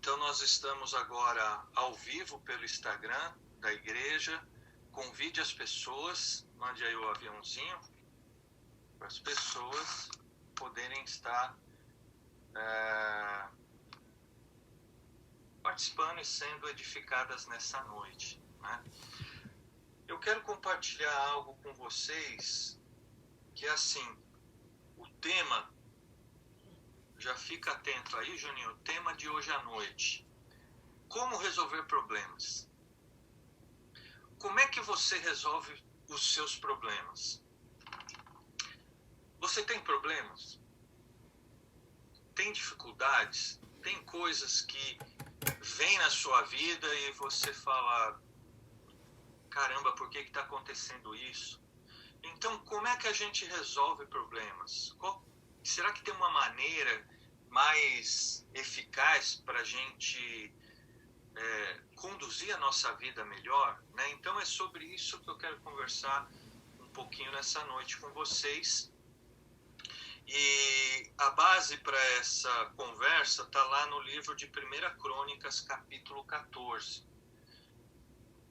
Então nós estamos agora ao vivo pelo Instagram da igreja. Convide as pessoas, mande aí o aviãozinho para as pessoas poderem estar participando e sendo edificadas nessa noite, né? Eu quero compartilhar algo com vocês que é assim, o tema, já fica atento aí, Juninho, o tema de hoje à noite: como resolver problemas. Como é que você resolve os seus problemas? Você tem problemas? Tem dificuldades? Tem coisas que vêm na sua vida e você fala, caramba, por que está acontecendo isso? Então, como é que a gente resolve problemas? Será que tem uma maneira mais eficaz para a gente conduzir a nossa vida melhor, né? Então é sobre isso que eu quero conversar um pouquinho nessa noite com vocês. E a base para essa conversa está lá no livro de 1 Crônicas, capítulo 14.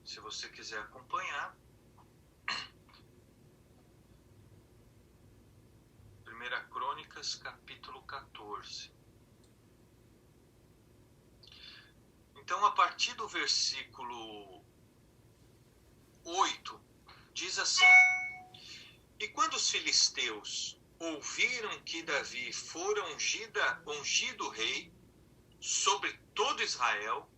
Se você quiser acompanhar. 1 Crônicas, capítulo 14. Então, a partir do versículo 8, diz assim: E quando os filisteus ouviram que Davi fora ungido rei sobre todo Israel,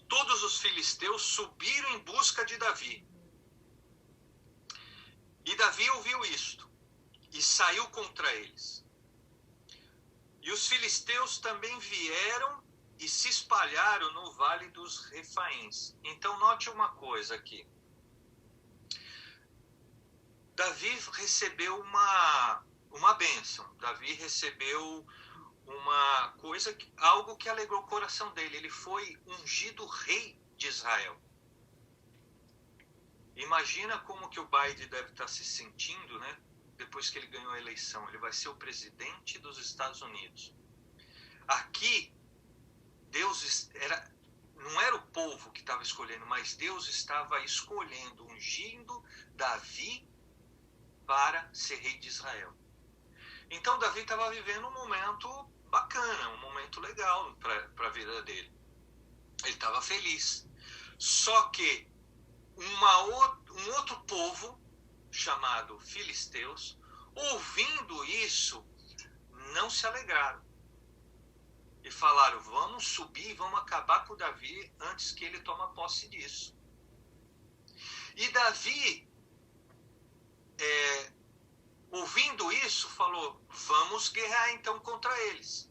todos os filisteus subiram em busca de Davi. E Davi ouviu isto e saiu contra eles. E os filisteus também vieram e se espalharam no vale dos Refaíns. Então note uma coisa aqui. Davi recebeu uma bênção. Davi recebeu uma coisa, algo que alegrou o coração dele. Ele foi ungido rei de Israel. Imagina como que o Biden deve estar se sentindo, né? Depois que ele ganhou a eleição. Ele vai ser o presidente dos Estados Unidos. Aqui, não era o povo que estava escolhendo, mas Deus estava escolhendo, ungindo Davi para ser rei de Israel. Então Davi estava vivendo um momento bacana, um momento legal para a vida dele. Ele estava feliz. Só que um outro povo, chamado filisteus, ouvindo isso, não se alegraram. E falaram, vamos subir e vamos acabar com Davi antes que ele tome posse disso. E Davi, ouvindo isso, falou, vamos guerrear então contra eles.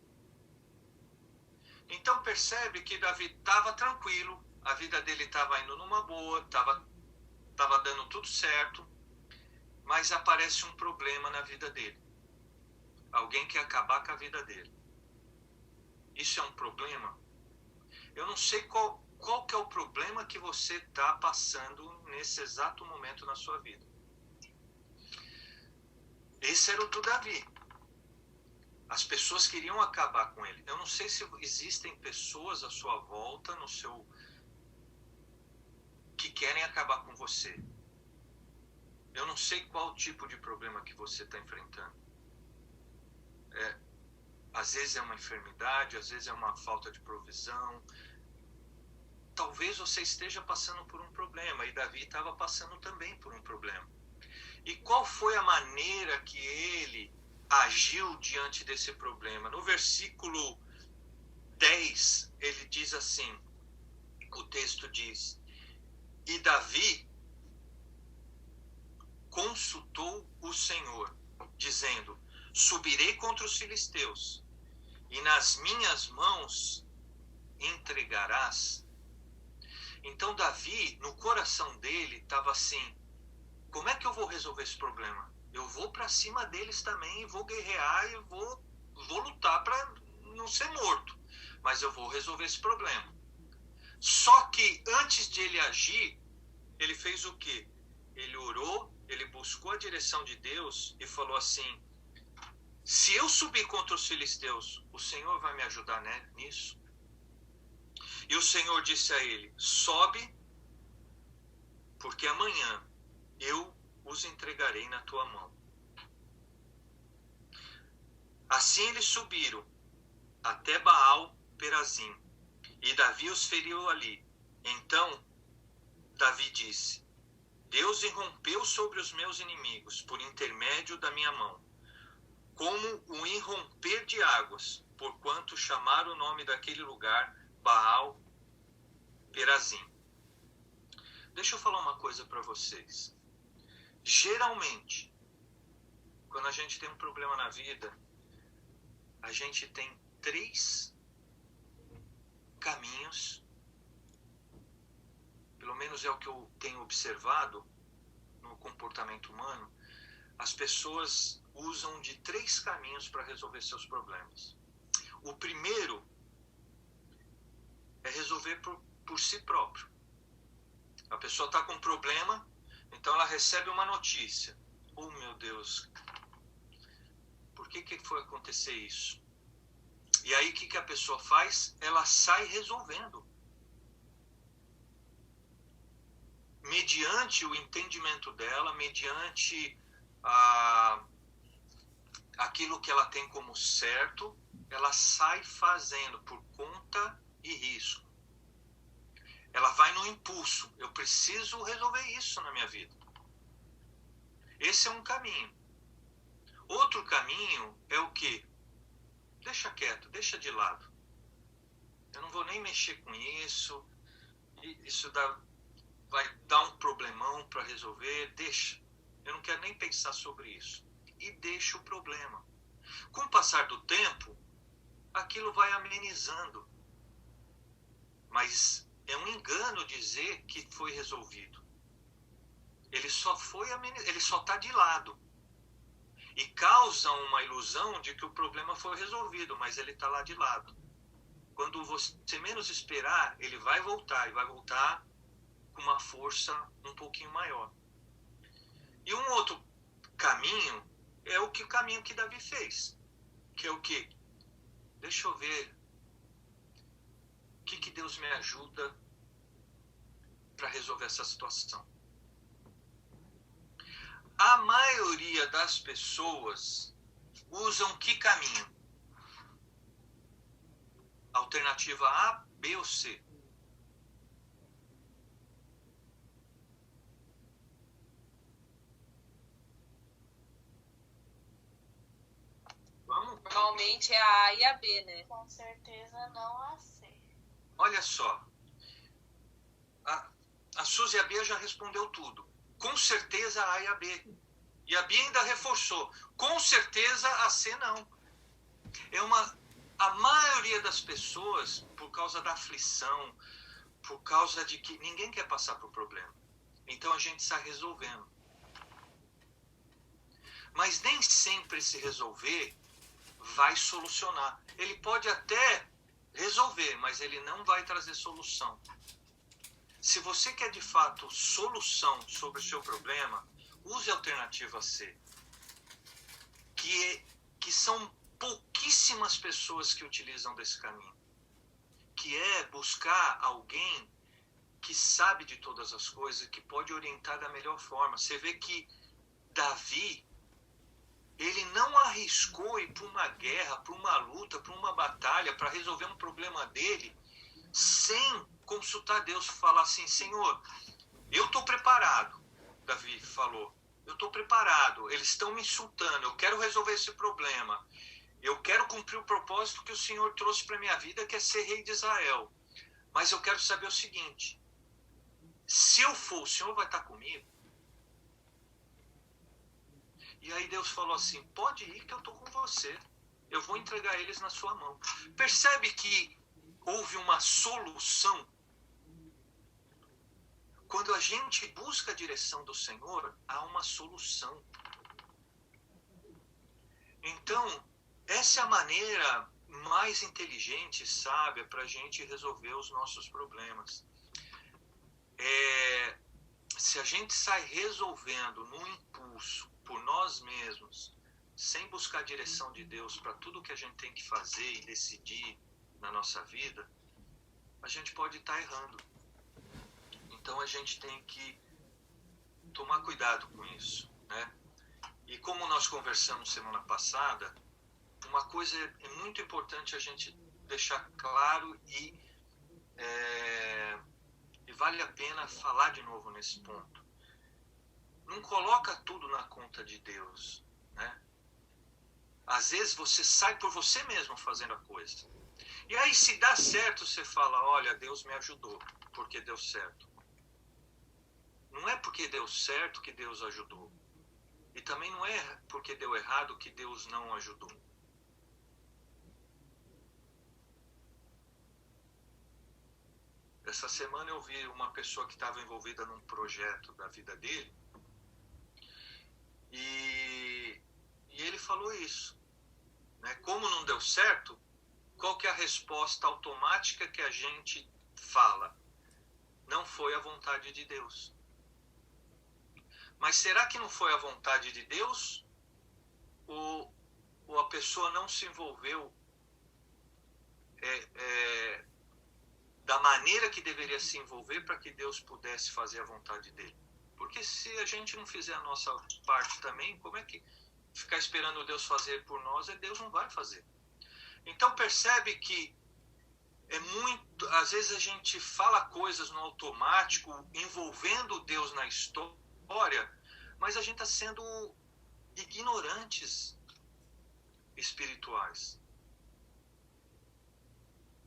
Então percebe que Davi estava tranquilo, a vida dele estava indo numa boa, estava dando tudo certo, mas aparece um problema na vida dele. Alguém quer acabar com a vida dele. Isso é um problema? Eu não sei qual que é o problema que você está passando nesse exato momento na sua vida. Esse era o do Davi. As pessoas queriam acabar com ele. Eu não sei se existem pessoas à sua volta, que querem acabar com você. Eu não sei qual tipo de problema que você está enfrentando. Às vezes é uma enfermidade, às vezes é uma falta de provisão. Talvez você esteja passando por um problema, e Davi estava passando também por um problema. E qual foi a maneira que ele agiu diante desse problema? No versículo 10, ele diz assim, o texto diz, e Davi consultou o Senhor, dizendo, subirei contra os filisteus, e nas minhas mãos entregarás. Então Davi, no coração dele, estava assim, como é que eu vou resolver esse problema? Eu vou para cima deles também, vou guerrear e vou lutar para não ser morto, mas eu vou resolver esse problema. Só que antes de ele agir, ele fez o quê? Ele orou, ele buscou a direção de Deus e falou assim, Se eu subir contra os filisteus, o Senhor vai me ajudar, né, nisso? E o Senhor disse a ele: sobe, porque amanhã eu os entregarei na tua mão. Assim eles subiram até Baal-Perazim, e Davi os feriu ali. Então Davi disse: Deus irrompeu sobre os meus inimigos por intermédio da minha mão, como o irromper de águas, porquanto chamaram o nome daquele lugar Baal-Perazim. Deixa eu falar uma coisa para vocês. Geralmente, quando a gente tem um problema na vida, a gente tem 3 caminhos, pelo menos é o que eu tenho observado no comportamento humano. As pessoas usam de 3 caminhos para resolver seus problemas. O primeiro é resolver por si próprio. A pessoa está com um problema, então ela recebe uma notícia. Oh, meu Deus, por que foi acontecer isso? E aí o que a pessoa faz? Ela sai resolvendo. Mediante o entendimento dela, mediante aquilo que ela tem como certo, ela sai fazendo por conta e risco. Ela vai no impulso. Eu preciso resolver isso na minha vida. Esse é um caminho. Outro caminho é o quê? Deixa quieto, deixa de lado. Eu não vou nem mexer com isso. Isso vai dar um problemão para resolver. Deixa. Eu não quero nem pensar sobre isso. E deixa o problema. Com o passar do tempo, aquilo vai amenizando. Mas é um engano dizer que foi resolvido. Ele só está de lado. E causa uma ilusão de que o problema foi resolvido, mas ele está lá de lado. Quando você menos esperar, ele vai voltar, e vai voltar com uma força um pouquinho maior. E um outro caminho é o caminho que Davi fez, que é o quê? Deixa eu ver o que Deus me ajuda para resolver essa situação. A maioria das pessoas usam que caminho? Alternativa A, B ou C? Vamos? Normalmente é a A e a B, né? Com certeza não a C. Olha só. A Suzy e a Bia já respondeu tudo. Com certeza a A e a B. E a Bia ainda reforçou. Com certeza a C não. A maioria das pessoas, por causa da aflição, por causa de que ninguém quer passar por problema. Então a gente sai resolvendo. Mas nem sempre esse resolver vai solucionar. Ele pode até resolver, mas ele não vai trazer solução. Se você quer de fato solução sobre o seu problema, use a alternativa C, que são pouquíssimas pessoas que utilizam desse caminho, que é buscar alguém que sabe de todas as coisas, que pode orientar da melhor forma. Você vê que Davi, ele não arriscou ir para uma guerra, para uma luta, para uma batalha, para resolver um problema dele, sem consultar Deus, falar assim: Senhor, eu estou preparado. Davi falou: eu estou preparado, eles estão me insultando, eu quero resolver esse problema, eu quero cumprir o propósito que o Senhor trouxe para a minha vida, que é ser rei de Israel, mas eu quero saber o seguinte: se eu for, o Senhor vai estar comigo? E aí Deus falou assim: pode ir que eu estou com você, eu vou entregar eles na sua mão. Percebe que houve uma solução? Quando a gente busca a direção do Senhor, há uma solução. Então, essa é a maneira mais inteligente e sábia para a gente resolver os nossos problemas. Se a gente sai resolvendo no impulso, por nós mesmos, sem buscar a direção de Deus para tudo que a gente tem que fazer e decidir na nossa vida, a gente pode estar errando. Então a gente tem que tomar cuidado com isso, né? E como nós conversamos semana passada, uma coisa é muito importante a gente deixar claro e vale a pena falar de novo nesse ponto. Não coloca tudo na conta de Deus, né? Às vezes você sai por você mesmo fazendo a coisa. E aí se dá certo, você fala, olha, Deus me ajudou, porque deu certo. Não é porque deu certo que Deus ajudou. E também não é porque deu errado que Deus não ajudou. Essa semana eu vi uma pessoa que estava envolvida num projeto da vida dele. E ele falou isso, né? Como não deu certo, qual que é a resposta automática que a gente fala? Não foi a vontade de Deus. Mas será que não foi a vontade de Deus? Ou a pessoa não se envolveu da maneira que deveria se envolver para que Deus pudesse fazer a vontade dele? Porque se a gente não fizer a nossa parte também, como é que ficar esperando Deus fazer por nós? Deus não vai fazer. Então percebe que às vezes a gente fala coisas no automático, envolvendo Deus na história, mas a gente está sendo ignorantes espirituais.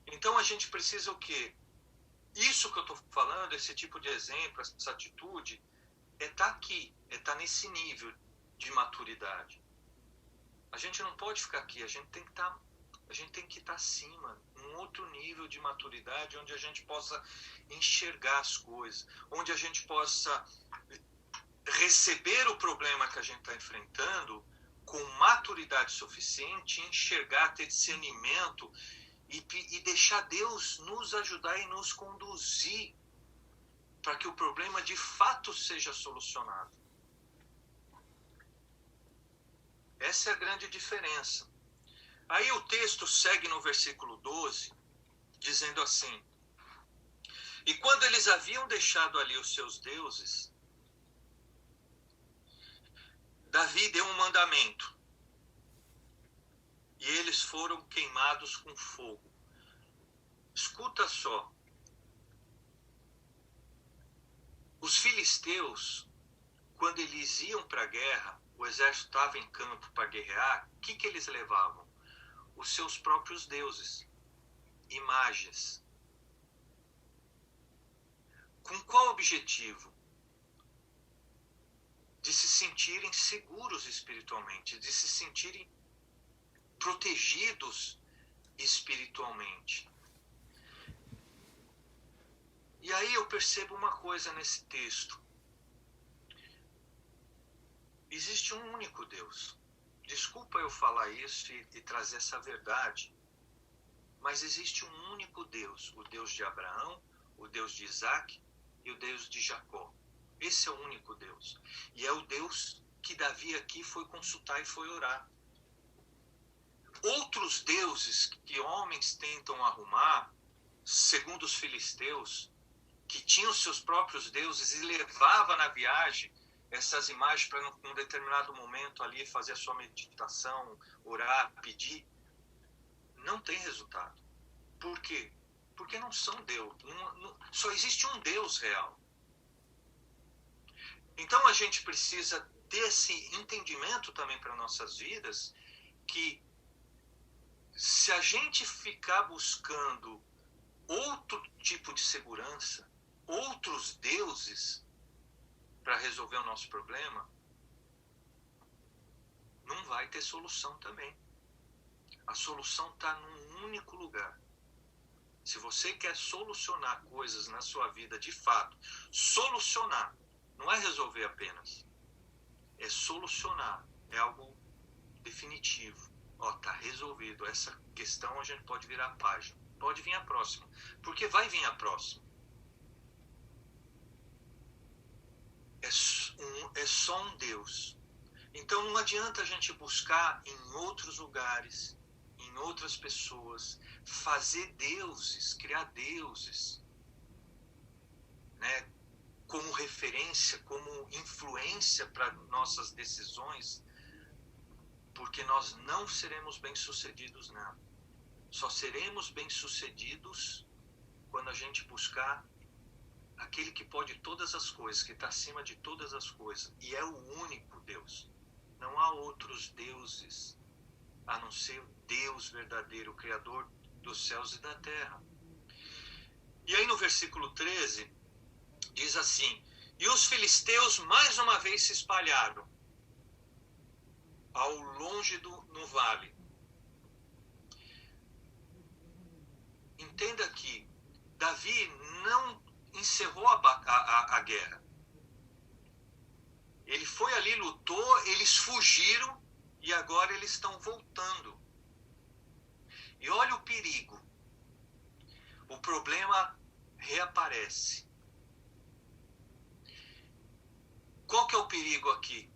Então a gente precisa o quê? Isso que eu estou falando, esse tipo de exemplo, essa atitude, tá aqui, tá nesse nível de maturidade. A gente não pode ficar aqui, a gente tem que estar acima, num outro nível de maturidade, onde a gente possa enxergar as coisas, onde a gente possa receber o problema que a gente está enfrentando com maturidade suficiente, enxergar, ter discernimento e deixar Deus nos ajudar e nos conduzir para que o problema de fato seja solucionado. Essa é a grande diferença. Aí o texto segue no versículo 12, dizendo assim: e quando eles haviam deixado ali os seus deuses, Davi deu um mandamento, e eles foram queimados com fogo. Escuta só. Os filisteus, quando eles iam para a guerra, o exército estava em campo para guerrear, o que eles levavam? Os seus próprios deuses, imagens. Com qual objetivo? De se sentirem seguros espiritualmente, de se sentirem protegidos espiritualmente. E aí eu percebo uma coisa nesse texto. Existe um único Deus. Desculpa eu falar isso e trazer essa verdade, mas existe um único Deus, o Deus de Abraão, o Deus de Isaac e o Deus de Jacó. Esse é o único Deus. E é o Deus que Davi aqui foi consultar e foi orar. Outros deuses que homens tentam arrumar, segundo os filisteus, que tinham seus próprios deuses e levava na viagem essas imagens para um determinado momento ali fazer a sua meditação, orar, pedir, não tem resultado. Por quê? Porque não são Deus. Só existe um Deus real. Então a gente precisa ter esse entendimento também para nossas vidas, que se a gente ficar buscando outro tipo de segurança, outros deuses para resolver o nosso problema, não vai ter solução também. A solução está num único lugar. Se você quer solucionar coisas na sua vida de fato, solucionar, não é resolver apenas, é solucionar, é algo definitivo. Está resolvido, essa questão a gente pode virar a página, pode vir a próxima, porque vai vir a próxima. É só um Deus. Então não adianta a gente buscar em outros lugares, em outras pessoas, fazer deuses, criar deuses, né, como referência, como influência para nossas decisões, porque nós não seremos bem-sucedidos nela. Só seremos bem-sucedidos quando a gente buscar aquele que pode todas as coisas, que está acima de todas as coisas, e é o único Deus. Não há outros deuses, a não ser o Deus verdadeiro, o Criador dos céus e da terra. E aí no versículo 13, diz assim: e os filisteus mais uma vez se espalharam ao longe no vale. Entenda que Davi não encerrou a guerra. Ele foi ali, lutou, eles fugiram e agora eles estão voltando. E olha o perigo. O problema reaparece. Qual que é o perigo aqui?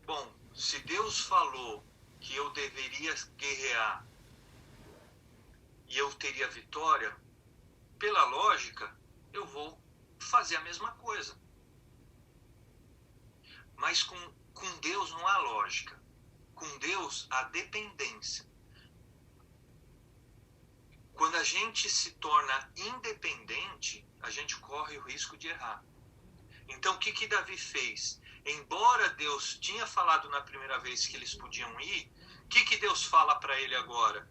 Bom, se Deus falou que eu deveria guerrear e eu teria vitória, pela lógica, eu vou fazer a mesma coisa. Mas com Deus não há lógica. Com Deus há dependência. Quando a gente se torna independente, a gente corre o risco de errar. Então o que Davi fez? Embora Deus tinha falado na primeira vez que eles podiam ir, o que Deus fala para ele agora?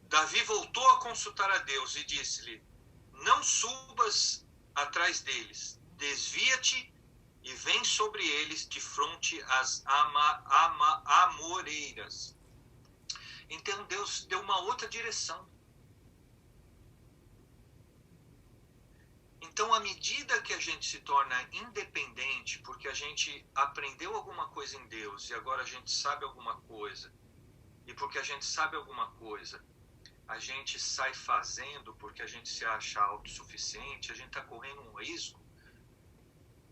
Davi voltou a consultar a Deus e disse-lhe: não subas atrás deles, desvia-te e vem sobre eles de fronte às amoreiras. Então Deus deu uma outra direção. Então, à medida que a gente se torna independente, porque a gente aprendeu alguma coisa em Deus e agora a gente sabe alguma coisa, e porque a gente sabe alguma coisa, a gente sai fazendo porque a gente se acha autossuficiente, a gente está correndo um risco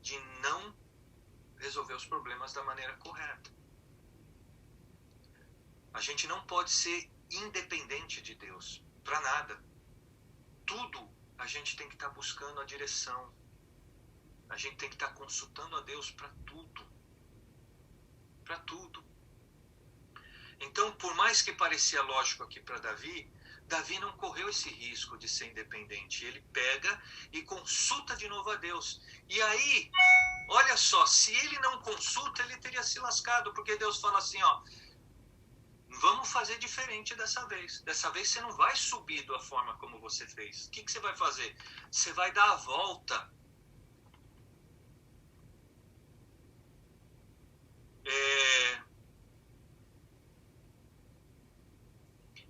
de não resolver os problemas da maneira correta. A gente não pode ser independente de Deus, para nada. Tudo a gente tem que estar buscando a direção. A gente tem que estar consultando a Deus para tudo. Para tudo. Então, por mais que parecia lógico aqui para Davi, Davi não correu esse risco de ser independente. Ele pega e consulta de novo a Deus. E aí, olha só, se ele não consulta, ele teria se lascado, porque Deus fala assim, ó, vamos fazer diferente dessa vez. Dessa vez você não vai subir da forma como você fez. O que você vai fazer? Você vai dar a volta.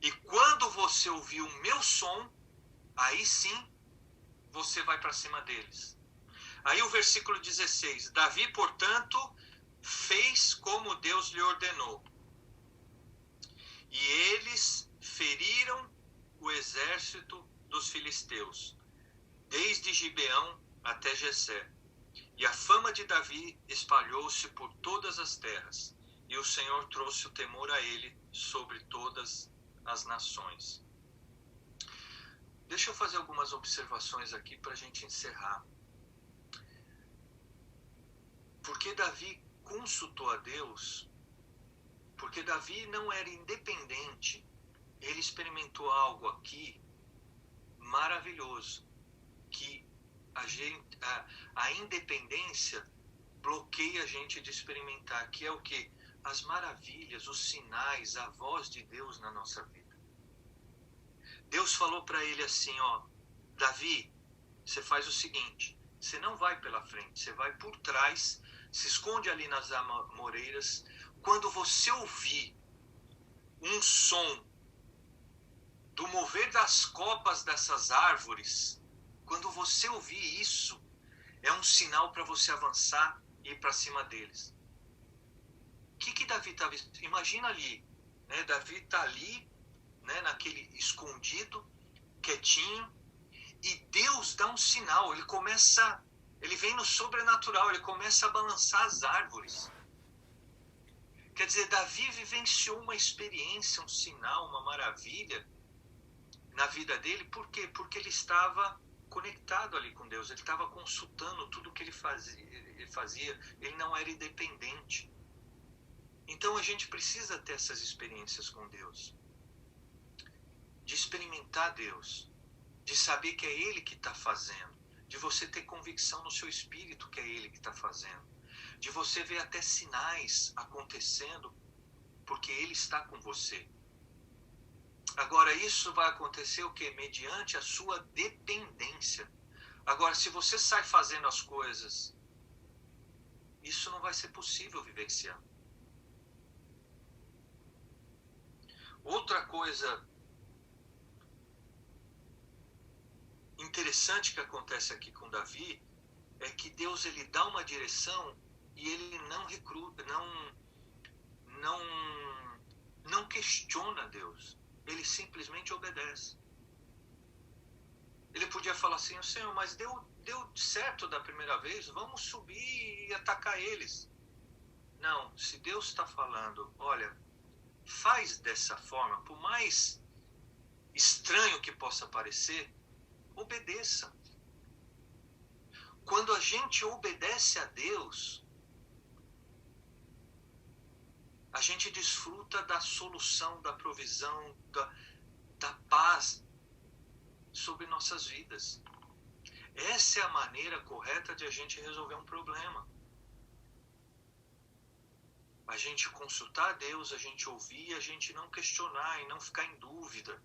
E quando você ouvir o meu som, aí sim você vai para cima deles. Aí o versículo 16. Davi, portanto, fez como Deus lhe ordenou. E eles feriram o exército dos filisteus, desde Gibeão até Jessé. E a fama de Davi espalhou-se por todas as terras, e o Senhor trouxe o temor a ele sobre todas as nações. Deixa eu fazer algumas observações aqui para a gente encerrar. Porque Davi consultou a Deus, porque Davi não era independente, ele experimentou algo aqui maravilhoso, que a independência bloqueia a gente de experimentar, que é o quê? As maravilhas, os sinais, a voz de Deus na nossa vida. Deus falou para ele assim, ó, Davi, você faz o seguinte, você não vai pela frente, você vai por trás, se esconde ali nas amoreiras. Quando você ouvir um som do mover das copas dessas árvores, quando você ouvir isso, é um sinal para você avançar e ir para cima deles. O que Davi estava... Imagina ali, né? Davi está ali, né? Naquele escondido, quietinho, e Deus dá um sinal, ele começa Ele vem no sobrenatural, ele começa a balançar as árvores. Quer dizer, Davi vivenciou uma experiência, um sinal, uma maravilha na vida dele. Por quê? Porque ele estava conectado ali com Deus, ele estava consultando tudo o que ele fazia, ele não era independente. Então a gente precisa ter essas experiências com Deus, de experimentar Deus, de saber que é Ele que está fazendo, de você ter convicção no seu espírito que é Ele que está fazendo, de você ver até sinais acontecendo, porque Ele está com você. Agora, isso vai acontecer o quê? Mediante a sua dependência. Agora, se você sai fazendo as coisas, isso não vai ser possível vivenciar. Outra coisa interessante que acontece aqui com Davi é que Deus ele dá uma direção e ele não recruta, não questiona Deus. Ele simplesmente obedece. Ele podia falar assim, Senhor, mas deu certo da primeira vez, vamos subir e atacar eles. Não, se Deus está falando, olha, faz dessa forma, por mais estranho que possa parecer, obedeça. Quando a gente obedece a Deus, a gente desfruta da solução, da provisão, da paz sobre nossas vidas. Essa é a maneira correta de a gente resolver um problema. A gente consultar a Deus, a gente ouvir, a gente não questionar e não ficar em dúvida.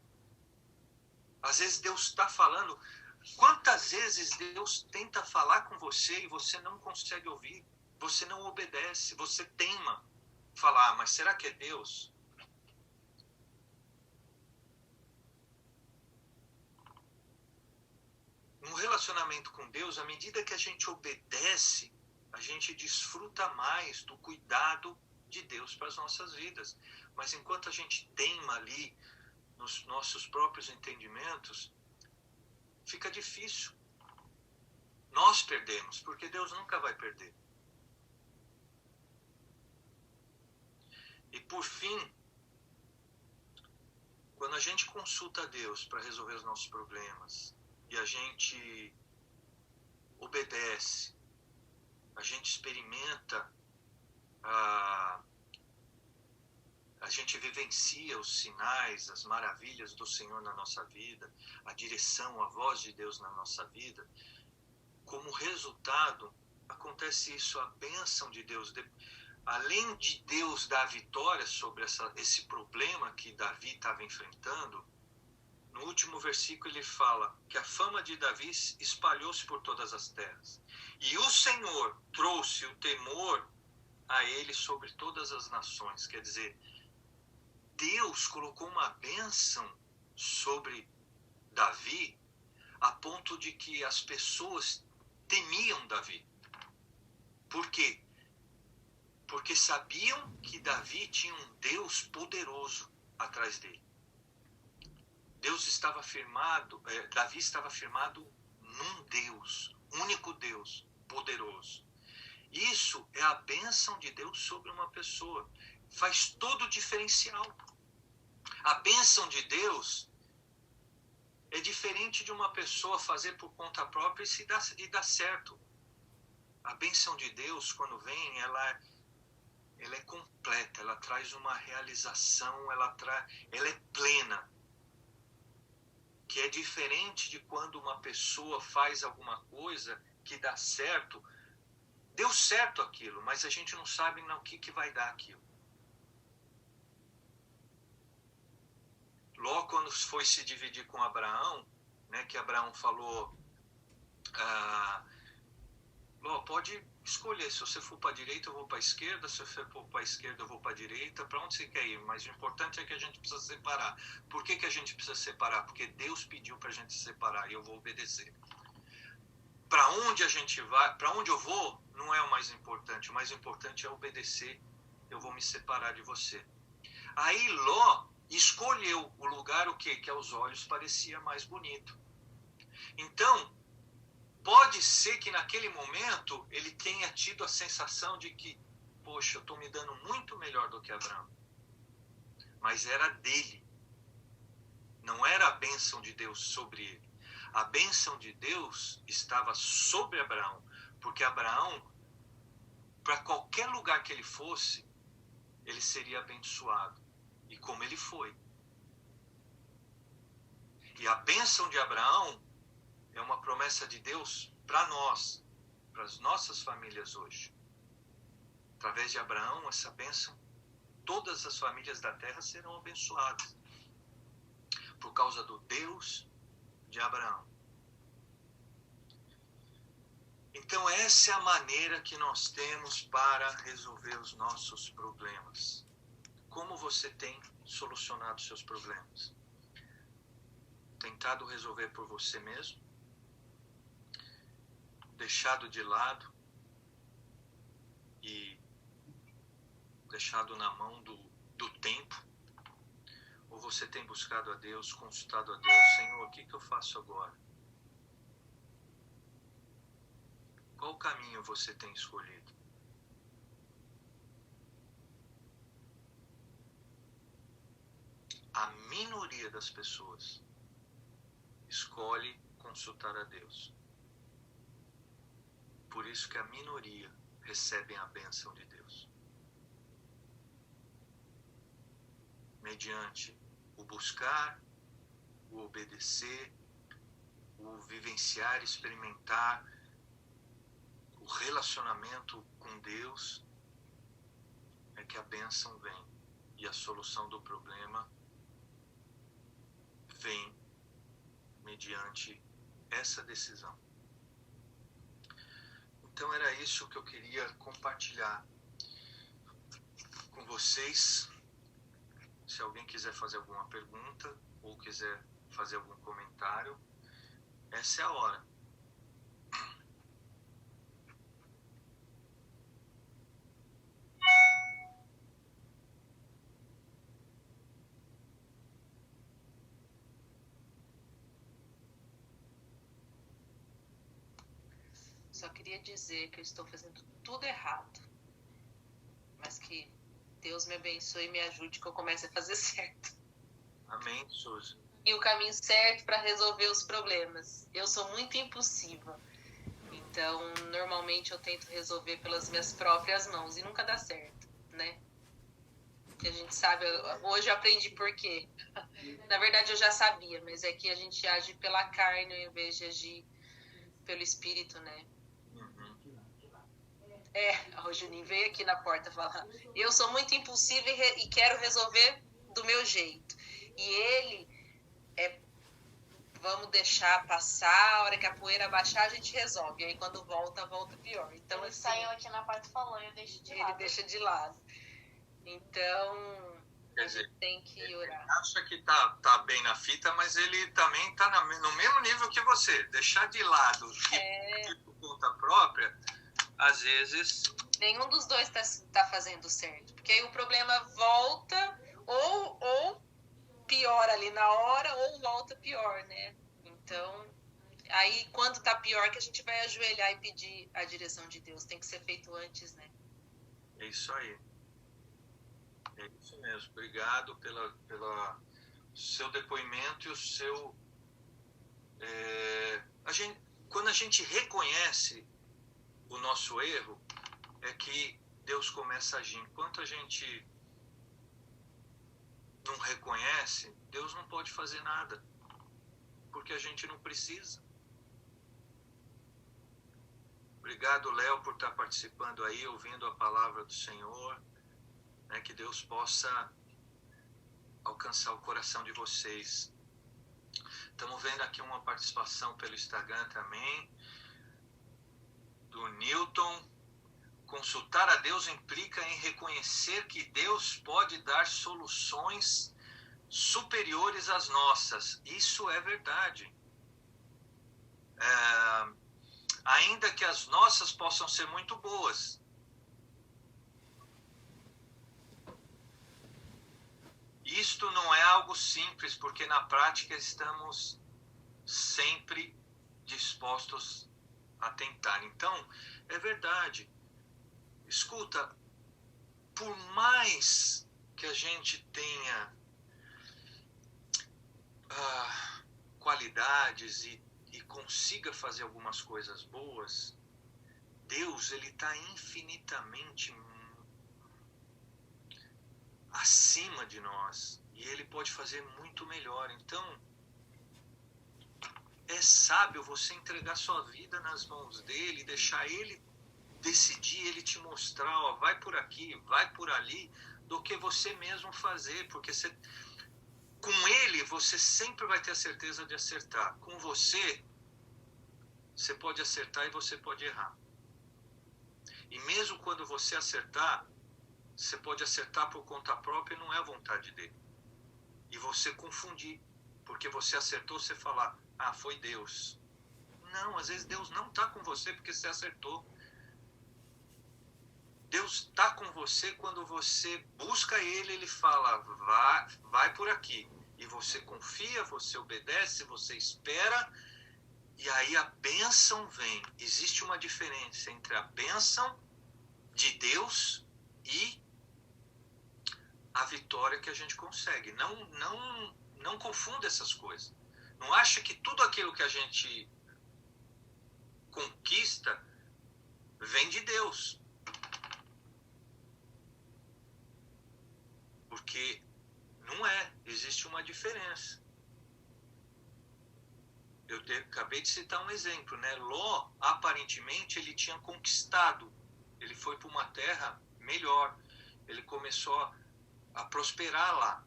Às vezes Deus está falando. Quantas vezes Deus tenta falar com você e você não consegue ouvir? Você não obedece, você teima. Falar, mas será que é Deus? No relacionamento com Deus, à medida que a gente obedece, a gente desfruta mais do cuidado de Deus para as nossas vidas. Mas enquanto a gente teima ali nos nossos próprios entendimentos, fica difícil. Nós perdemos, porque Deus nunca vai perder. E por fim, quando a gente consulta a Deus para resolver os nossos problemas e a gente obedece, a gente experimenta, a gente vivencia os sinais, as maravilhas do Senhor na nossa vida, a direção, a voz de Deus na nossa vida, como resultado, acontece isso, a bênção de Deus. Além de Deus dar vitória sobre esse problema que Davi estava enfrentando, no último versículo ele fala que a fama de Davi espalhou-se por todas as terras. E o Senhor trouxe o temor a ele sobre todas as nações. Quer dizer, Deus colocou uma bênção sobre Davi a ponto de que as pessoas temiam Davi. Por quê? Porque sabiam que Davi tinha um Deus poderoso atrás dele. Davi estava firmado num Deus, único Deus, poderoso. Isso é a bênção de Deus sobre uma pessoa. Faz todo o diferencial. A bênção de Deus é diferente de uma pessoa fazer por conta própria e dar certo. A bênção de Deus, quando vem, ela é completa, ela traz uma realização, ela é plena. Que é diferente de quando uma pessoa faz alguma coisa que dá certo. Deu certo aquilo, mas a gente não sabe no que vai dar aquilo. Ló, quando foi se dividir com Abraão, né, que Abraão falou, Ló, pode escolher, se você for para a direita eu vou para a esquerda, se você for para a esquerda eu vou para a direita, para onde você quer ir? Mas o importante é que a gente precisa separar. Por que a gente precisa separar? Porque Deus pediu para a gente se separar e eu vou obedecer. Para onde a gente vai, para onde eu vou, não é o mais importante. O mais importante é obedecer. Eu vou me separar de você. Aí Ló escolheu o lugar o quê? Que aos olhos parecia mais bonito. Então, Pode ser que naquele momento ele tenha tido a sensação de que, poxa, eu estou me dando muito melhor do que Abraão. Mas era dele. Não era a bênção de Deus sobre ele. A bênção de Deus estava sobre Abraão. Porque Abraão, para qualquer lugar que ele fosse, ele seria abençoado. E como ele foi. E a bênção de Abraão é uma promessa de Deus para nós, para as nossas famílias hoje. Através de Abraão, essa bênção, todas as famílias da terra serão abençoadas. Por causa do Deus de Abraão. Então essa é a maneira que nós temos para resolver os nossos problemas. Como você tem solucionado seus problemas? Tentado resolver por você mesmo? Deixado de lado e deixado na mão do tempo? Ou você tem buscado a Deus, consultado a Deus, Senhor, o que eu faço agora? Qual caminho você tem escolhido? A minoria das pessoas escolhe consultar a Deus. Por isso que a minoria recebe a bênção de Deus. Mediante o buscar, o obedecer, o vivenciar, experimentar, o relacionamento com Deus, é que a bênção vem. E a solução do problema vem mediante essa decisão. Então era isso que eu queria compartilhar com vocês. Se alguém quiser fazer alguma pergunta ou quiser fazer algum comentário, essa é a hora. Só queria dizer que eu estou fazendo tudo errado, mas que Deus me abençoe e me ajude que eu comece a fazer certo. Amém, Suzy. E o caminho certo para resolver os problemas. Eu sou muito impulsiva, então normalmente eu tento resolver pelas minhas próprias mãos e nunca dá certo, né? Que a gente sabe, hoje eu aprendi por quê. Na verdade eu já sabia, mas é que a gente age pela carne ao invés de agir pelo espírito, né? O Juninho veio aqui na porta falar, eu sou muito impulsiva e quero resolver do meu jeito. E ele vamos deixar passar, a hora que a poeira baixar a gente resolve. E aí quando volta pior. Então, ele assim, saiu aqui na porta e falou, eu deixo de lado. Ele deixa de lado. Então, quer a dizer, gente tem que orar. Ele acha que tá bem na fita, mas ele também tá no mesmo nível que você. Deixar de lado e por conta própria, às vezes... Nenhum dos dois tá fazendo certo. Porque aí o problema volta ou piora ali na hora ou volta pior, né? Então, aí quando tá pior que a gente vai ajoelhar e pedir a direção de Deus. Tem que ser feito antes, né? É isso aí. É isso mesmo. Obrigado pela seu depoimento e o seu... quando a gente reconhece o nosso erro, é que Deus começa a agir. Enquanto a gente não reconhece, Deus não pode fazer nada, porque a gente não precisa. Obrigado, Léo, por estar participando aí, ouvindo a palavra do Senhor, né, que Deus possa alcançar o coração de vocês. Estamos vendo aqui uma participação pelo Instagram também, do Newton. Consultar a Deus implica em reconhecer que Deus pode dar soluções superiores às nossas. Isso é verdade. Ainda que as nossas possam ser muito boas. Isto não é algo simples, porque na prática estamos sempre dispostos atentar. Então, é verdade. Escuta, por mais que a gente tenha qualidades e consiga fazer algumas coisas boas, Deus, ele está infinitamente acima de nós e ele pode fazer muito melhor. Então, é sábio você entregar sua vida nas mãos dele, deixar ele decidir, ele te mostrar, ó, vai por aqui, vai por ali, do que você mesmo fazer, porque com ele você sempre vai ter a certeza de acertar. Com você pode acertar e você pode errar. E mesmo quando você acertar, você pode acertar por conta própria e não é a vontade dele. E você confundir, porque você acertou, você falar, foi Deus. Não, às vezes Deus não está com você porque você acertou. Deus está com você quando você busca ele, ele fala, vai por aqui. E você confia, você obedece, você espera, e aí a bênção vem. Existe uma diferença entre a bênção de Deus e a vitória que a gente consegue. Não confunda essas coisas. Não acha que tudo aquilo que a gente conquista vem de Deus. Porque não é, existe uma diferença. Eu acabei de citar um exemplo, né? Ló, aparentemente, ele tinha conquistado. Ele foi para uma terra melhor. Ele começou a prosperar lá.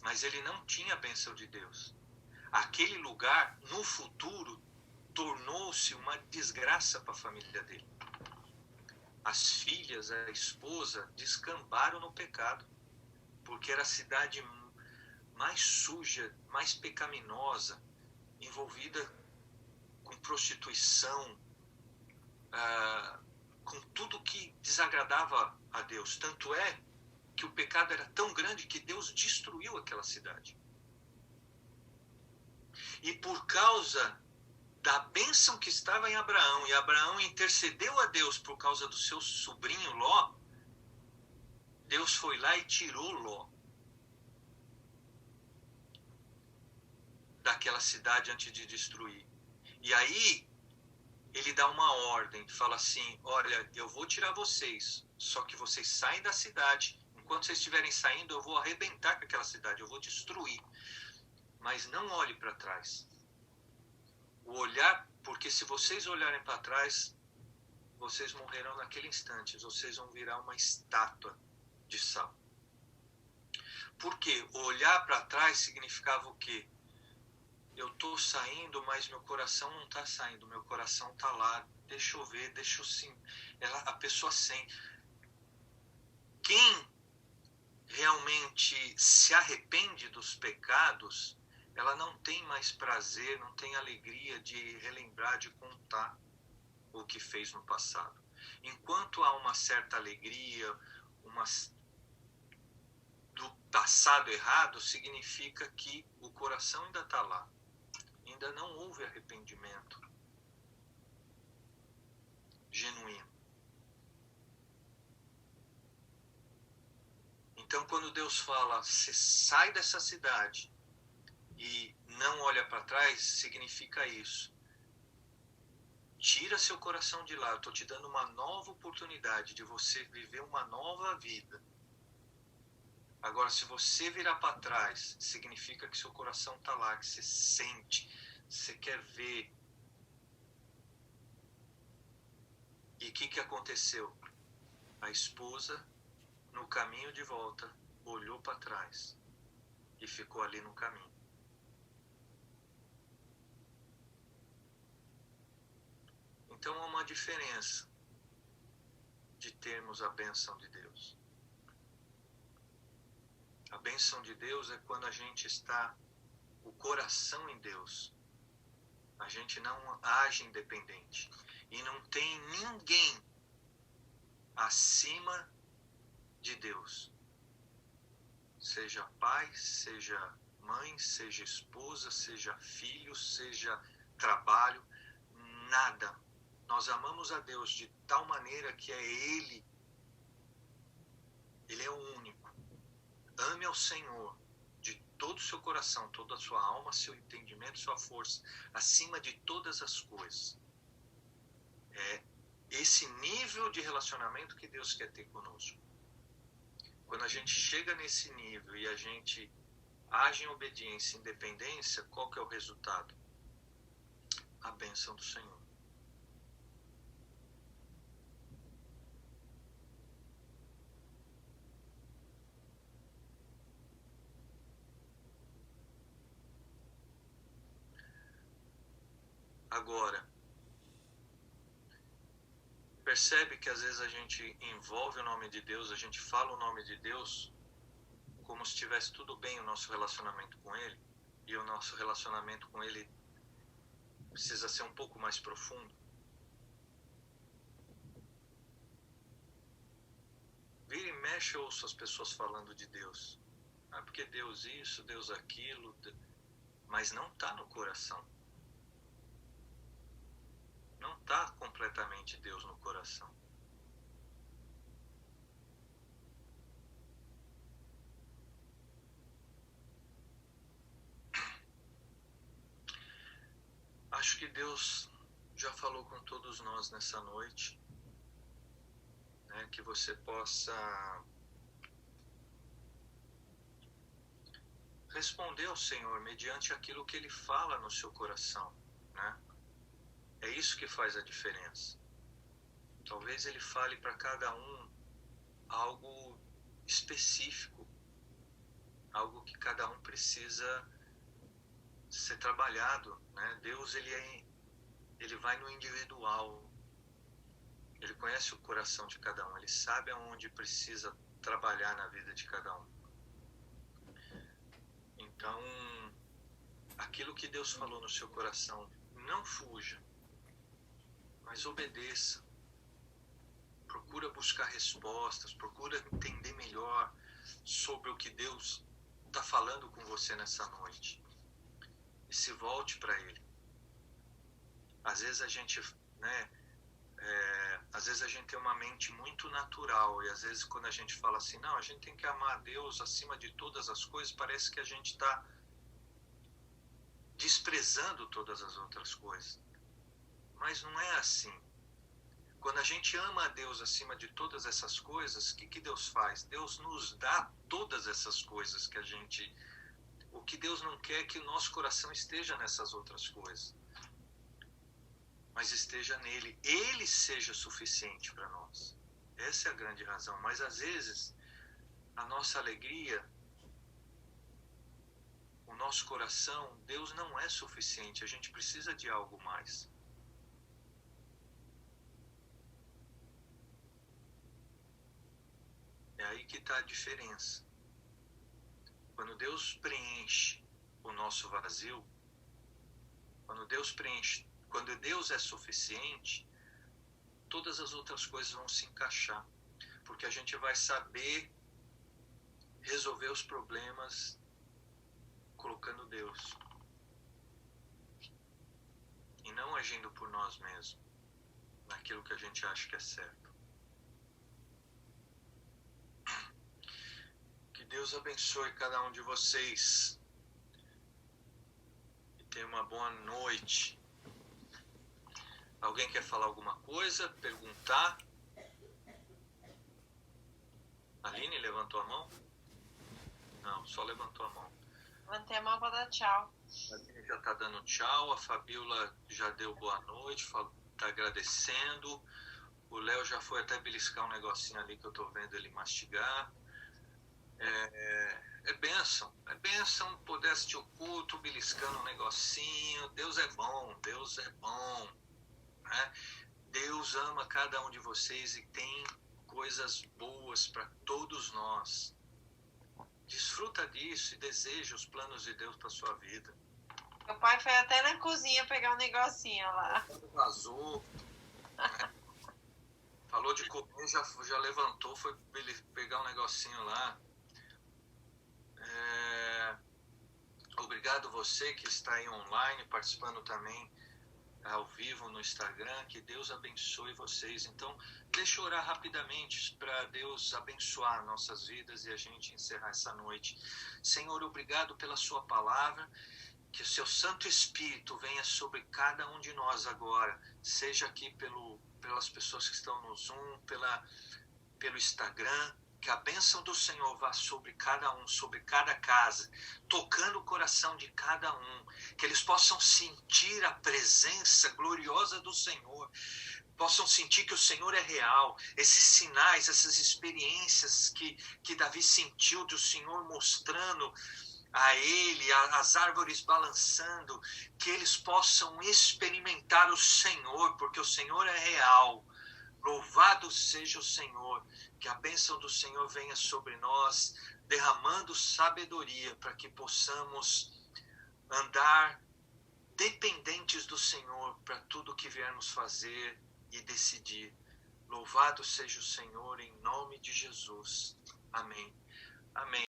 Mas ele não tinha a bênção de Deus. Aquele lugar, no futuro, tornou-se uma desgraça para a família dele. As filhas, a esposa, descambaram no pecado, porque era a cidade mais suja, mais pecaminosa, envolvida com prostituição, com tudo que desagradava a Deus. Tanto é que o pecado era tão grande que Deus destruiu aquela cidade. E por causa da bênção que estava em Abraão, e Abraão intercedeu a Deus por causa do seu sobrinho Ló, Deus foi lá e tirou Ló daquela cidade antes de destruir. E aí ele dá uma ordem, fala assim, olha, eu vou tirar vocês, só que vocês saem da cidade, enquanto vocês estiverem saindo eu vou arrebentar com aquela cidade, eu vou destruir, mas não olhe para trás. O olhar, porque se vocês olharem para trás, vocês morrerão naquele instante, vocês vão virar uma estátua de sal. Porque olhar para trás significava o quê? Eu estou saindo, mas meu coração não está saindo, meu coração está lá, deixa eu ver, deixa eu sim. A pessoa sente. Quem realmente se arrepende dos pecados, ela não tem mais prazer, não tem alegria de relembrar, de contar o que fez no passado. Enquanto há uma certa alegria, do passado errado, significa que o coração ainda está lá. Ainda não houve arrependimento genuíno. Então, quando Deus fala, você sai dessa cidade e não olha para trás, significa isso. Tira seu coração de lá. Eu estou te dando uma nova oportunidade de você viver uma nova vida. Agora, se você virar para trás, significa que seu coração está lá, que você sente, você quer ver. E o que aconteceu? A esposa, no caminho de volta, olhou para trás e ficou ali no caminho. Então há uma diferença de termos a bênção de Deus. A bênção de Deus é quando a gente está o coração em Deus. A gente não age independente. E não tem ninguém acima de Deus. Seja pai, seja mãe, seja esposa, seja filho, seja trabalho. nada. Nós amamos a Deus de tal maneira que é Ele. Ele é o único. Ame ao Senhor de todo o seu coração, toda a sua alma, seu entendimento, sua força, acima de todas as coisas. É esse nível de relacionamento que Deus quer ter conosco. Quando a gente chega nesse nível e a gente age em obediência e independência, qual que é o resultado? A bênção do Senhor. Agora, percebe que às vezes a gente envolve o nome de Deus, a gente fala o nome de Deus como se estivesse tudo bem o nosso relacionamento com Ele, e o nosso relacionamento com Ele precisa ser um pouco mais profundo. Vira e mexe, eu ouço as pessoas falando de Deus. Ah, porque Deus isso, Deus aquilo, mas não está no coração. Não está completamente Deus no coração. Acho que Deus já falou com todos nós nessa noite, né, que você possa responder ao Senhor mediante aquilo que Ele fala no seu coração, né? É isso que faz a diferença. Talvez Ele fale para cada um algo específico, algo que cada um precisa ser trabalhado, né? Deus, ele vai no individual. Ele conhece o coração de cada um, ele sabe aonde precisa trabalhar na vida de cada um. Então, aquilo que Deus falou no seu coração, não fuja, mas obedeça. Procura buscar respostas, procura entender melhor sobre o que Deus está falando com você nessa noite. E se volte para Ele. Às vezes a gente, né, às vezes a gente tem uma mente muito natural, e às vezes quando a gente fala assim, não, a gente tem que amar a Deus acima de todas as coisas, parece que a gente está desprezando todas as outras coisas. Mas não é assim. Quando a gente ama a Deus acima de todas essas coisas, o que Deus faz? Deus nos dá todas essas coisas que a gente... O que Deus não quer é que o nosso coração esteja nessas outras coisas, mas esteja nele. Ele seja suficiente para nós. Essa é a grande razão. Mas às vezes, a nossa alegria, o nosso coração, Deus não é suficiente. A gente precisa de algo mais. É aí que está a diferença. Quando Deus preenche o nosso vazio, quando Deus é suficiente, todas as outras coisas vão se encaixar, porque a gente vai saber resolver os problemas colocando Deus e não agindo por nós mesmos, naquilo que a gente acha que é certo. Que Deus abençoe cada um de vocês e tenha uma boa noite. Alguém quer falar alguma coisa? Perguntar? Aline levantou a mão? Não, só levantou a mão. Levantei a mão para dar tchau. A Aline já está dando tchau, a Fabiola já deu boa noite, está agradecendo. O Léo já foi até beliscar um negocinho ali que eu estou vendo ele mastigar. É bênção poder assistir o culto, beliscando um negocinho. Deus é bom. Né? Deus ama cada um de vocês e tem coisas boas para todos nós. Desfruta disso e deseja os planos de Deus para sua vida. Meu pai foi até na cozinha pegar um negocinho lá. Vazou, né? Falou de comer, já levantou, foi pegar um negocinho lá. Obrigado você que está aí online, participando também ao vivo no Instagram. Que Deus abençoe vocês. Então, deixa eu orar rapidamente para Deus abençoar nossas vidas e a gente encerrar essa noite. Senhor, obrigado pela sua palavra. Que o seu Santo Espírito venha sobre cada um de nós agora, seja aqui pelas pessoas que estão no Zoom, pelo Instagram. Que a bênção do Senhor vá sobre cada um, sobre cada casa, tocando o coração de cada um. Que eles possam sentir a presença gloriosa do Senhor, possam sentir que o Senhor é real. Esses sinais, essas experiências que Davi sentiu do Senhor mostrando a ele, as árvores balançando, que eles possam experimentar o Senhor, porque o Senhor é real. Louvado seja o Senhor. Que a bênção do Senhor venha sobre nós, derramando sabedoria para que possamos andar dependentes do Senhor para tudo que viermos fazer e decidir. Louvado seja o Senhor em nome de Jesus. Amém. Amém.